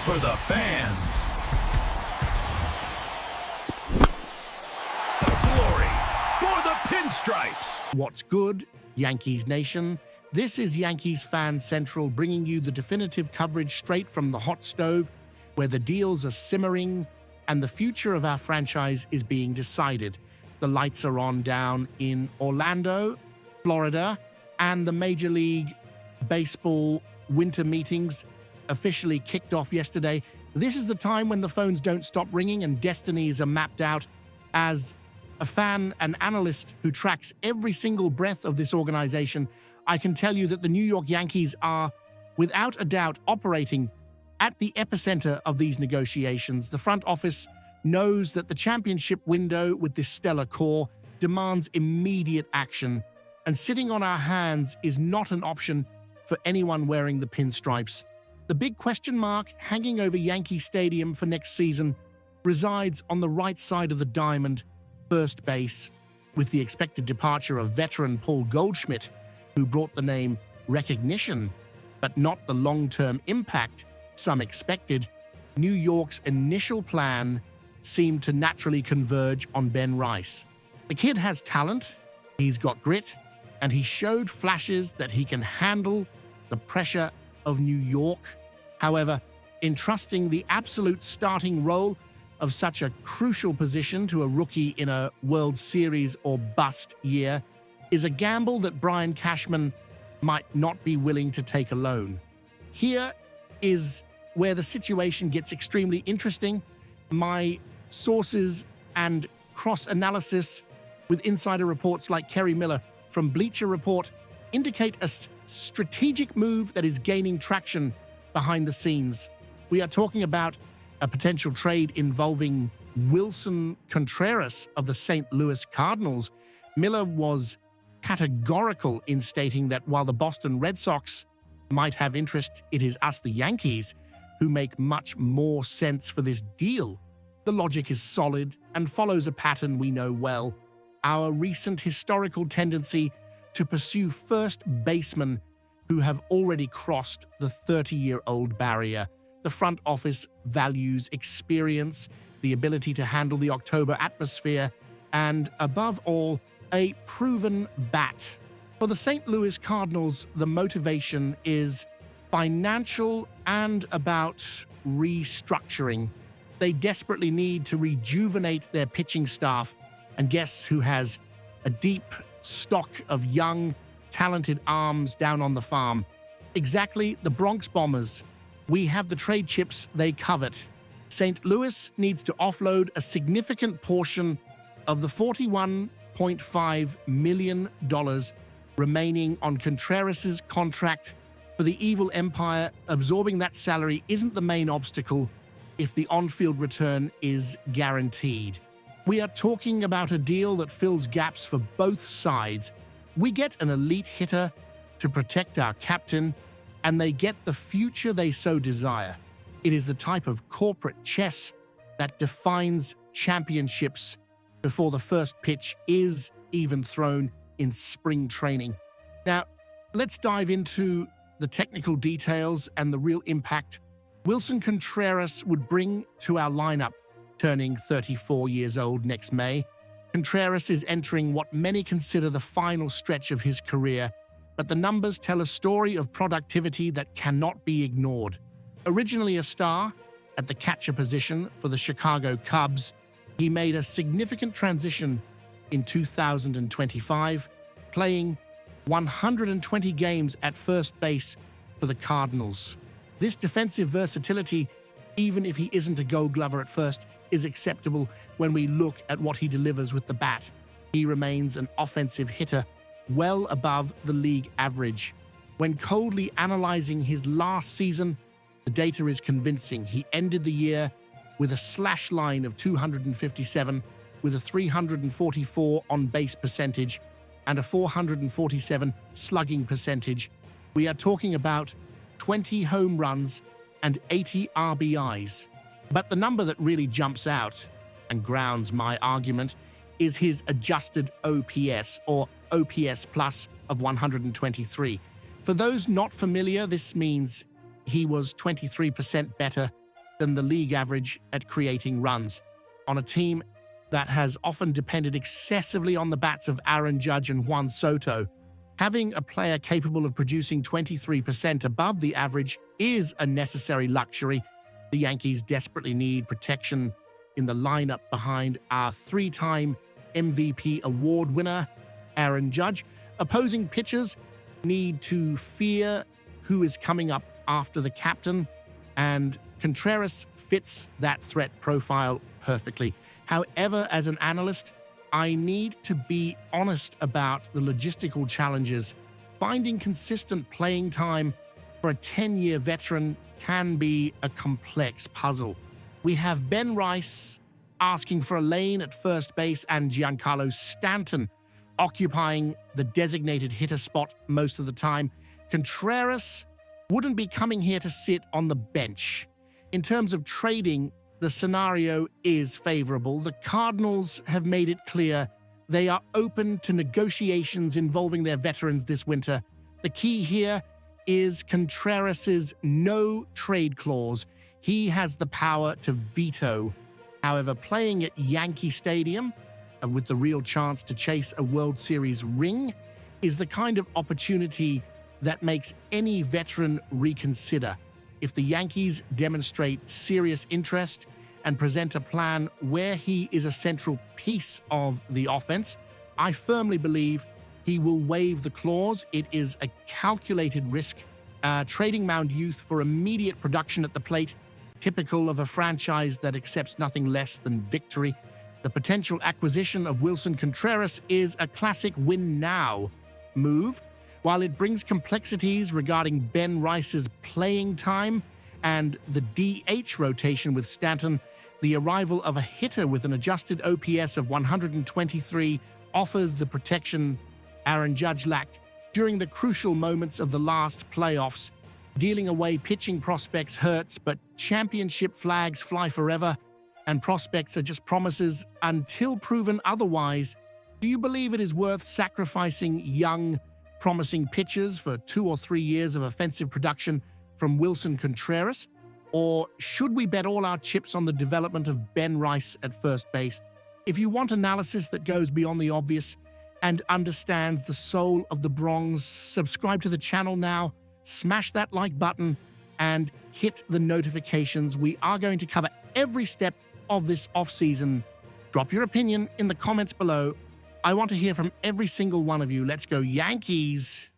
for the fans. The glory for the pinstripes. What's good, Yankees Nation? This is Yankees Fan Central, bringing you the definitive coverage straight from the hot stove, where the deals are simmering and the future of our franchise is being decided. The lights are on down in Orlando, Florida, and the Major League Baseball winter meetings officially kicked off yesterday. This is the time when the phones don't stop ringing and destinies are mapped out. As a fan and analyst who tracks every single breath of this organization, I can tell you that the New York Yankees are, without a doubt, operating at the epicenter of these negotiations. The front office knows that the championship window with this stellar core demands immediate action, and sitting on our hands is not an option for anyone wearing the pinstripes. The big question mark hanging over Yankee Stadium for next season resides on the right side of the diamond, first base, with the expected departure of veteran Paul Goldschmidt, who brought the name recognition, but not the long-term impact some expected. New York's initial plan seemed to naturally converge on Ben Rice. The kid has talent, he's got grit, and he showed flashes that he can handle the pressure of New York. However, entrusting the absolute starting role of such a crucial position to a rookie in a World Series or bust year is a gamble that Brian Cashman might not be willing to take alone. Here is where the situation gets extremely interesting. My sources and cross-analysis with insider reports like Kerry Miller from Bleacher Report indicate a strategic move that is gaining traction behind the scenes. We are talking about a potential trade involving Willson Contreras of the St. Louis Cardinals. Miller was categorical in stating that while the Boston Red Sox might have interest, it is us, the Yankees, who make much more sense for this deal. The logic is solid and follows a pattern we know well: our recent historical tendency to pursue first basemen who have already crossed the 30-year-old barrier. The front office values experience, the ability to handle the October atmosphere, and, above all, a proven bat. For the St. Louis Cardinals, the motivation is financial and about restructuring. They desperately need to rejuvenate their pitching staff, and guess who has a deep stock of young, talented arms down on the farm? Exactly, the Bronx Bombers. We have the trade chips they covet. St. Louis needs to offload a significant portion of the $41.5 million remaining on Contreras' contract. For the evil empire, absorbing that salary isn't the main obstacle if the on-field return is guaranteed. We are talking about a deal that fills gaps for both sides. We get an elite hitter to protect our captain, and they get the future they so desire. It is the type of corporate chess that defines championships before the first pitch is even thrown in spring training. Now, let's dive into the technical details and the real impact Willson Contreras would bring to our lineup. Turning 34 years old next May, Contreras is entering what many consider the final stretch of his career, but the numbers tell a story of productivity that cannot be ignored. Originally a star at the catcher position for the Chicago Cubs, he made a significant transition in 2025, playing 120 games at first base for the Cardinals. This defensive versatility, even if he isn't a Gold Glover at first, is acceptable when we look at what he delivers with the bat. He remains an offensive hitter well above the league average. When coldly analyzing his last season, the data is convincing. He ended the year with a slash line of 257, with a 344 on-base percentage and a 447 slugging percentage. We are talking about 20 home runs and 80 RBIs. But the number that really jumps out and grounds my argument is his adjusted OPS, or OPS plus, of 123. For those not familiar, this means he was 23% better than the league average at creating runs. On a team that has often depended excessively on the bats of Aaron Judge and Juan Soto, having a player capable of producing 23% above the average is a necessary luxury. The Yankees desperately need protection in the lineup behind our three-time MVP award winner, Aaron Judge. Opposing pitchers need to fear who is coming up after the captain, and Contreras fits that threat profile perfectly. However, as an analyst, I need to be honest about the logistical challenges. Finding consistent playing time for a 10-year veteran can be a complex puzzle. We have Ben Rice asking for a lane at first base and Giancarlo Stanton occupying the designated hitter spot most of the time. Contreras wouldn't be coming here to sit on the bench. In terms of trading, the scenario is favorable. The Cardinals have made it clear they are open to negotiations involving their veterans this winter. The key here is Contreras' no-trade clause. He has the power to veto. However, playing at Yankee Stadium, with the real chance to chase a World Series ring, is the kind of opportunity that makes any veteran reconsider. If the Yankees demonstrate serious interest and present a plan where he is a central piece of the offense, I firmly believe he will waive the clause. It is a calculated risk, trading Mound Youth for immediate production at the plate, typical of a franchise that accepts nothing less than victory. The potential acquisition of Willson Contreras is a classic win-now move. While it brings complexities regarding Ben Rice's playing time and the DH rotation with Stanton, the arrival of a hitter with an adjusted OPS of 123 offers the protection Aaron Judge lacked during the crucial moments of the last playoffs. Dealing away pitching prospects hurts, but championship flags fly forever, and prospects are just promises until proven otherwise. Do you believe it is worth sacrificing young, promising pitchers for 2 or 3 years of offensive production from Willson Contreras? Or should we bet all our chips on the development of Ben Rice at first base? If you want analysis that goes beyond the obvious and understands the soul of the Bronx, subscribe to the channel now, smash that like button, and hit the notifications. We are going to cover every step of this offseason. Drop your opinion in the comments below. I want to hear from every single one of you. Let's go Yankees!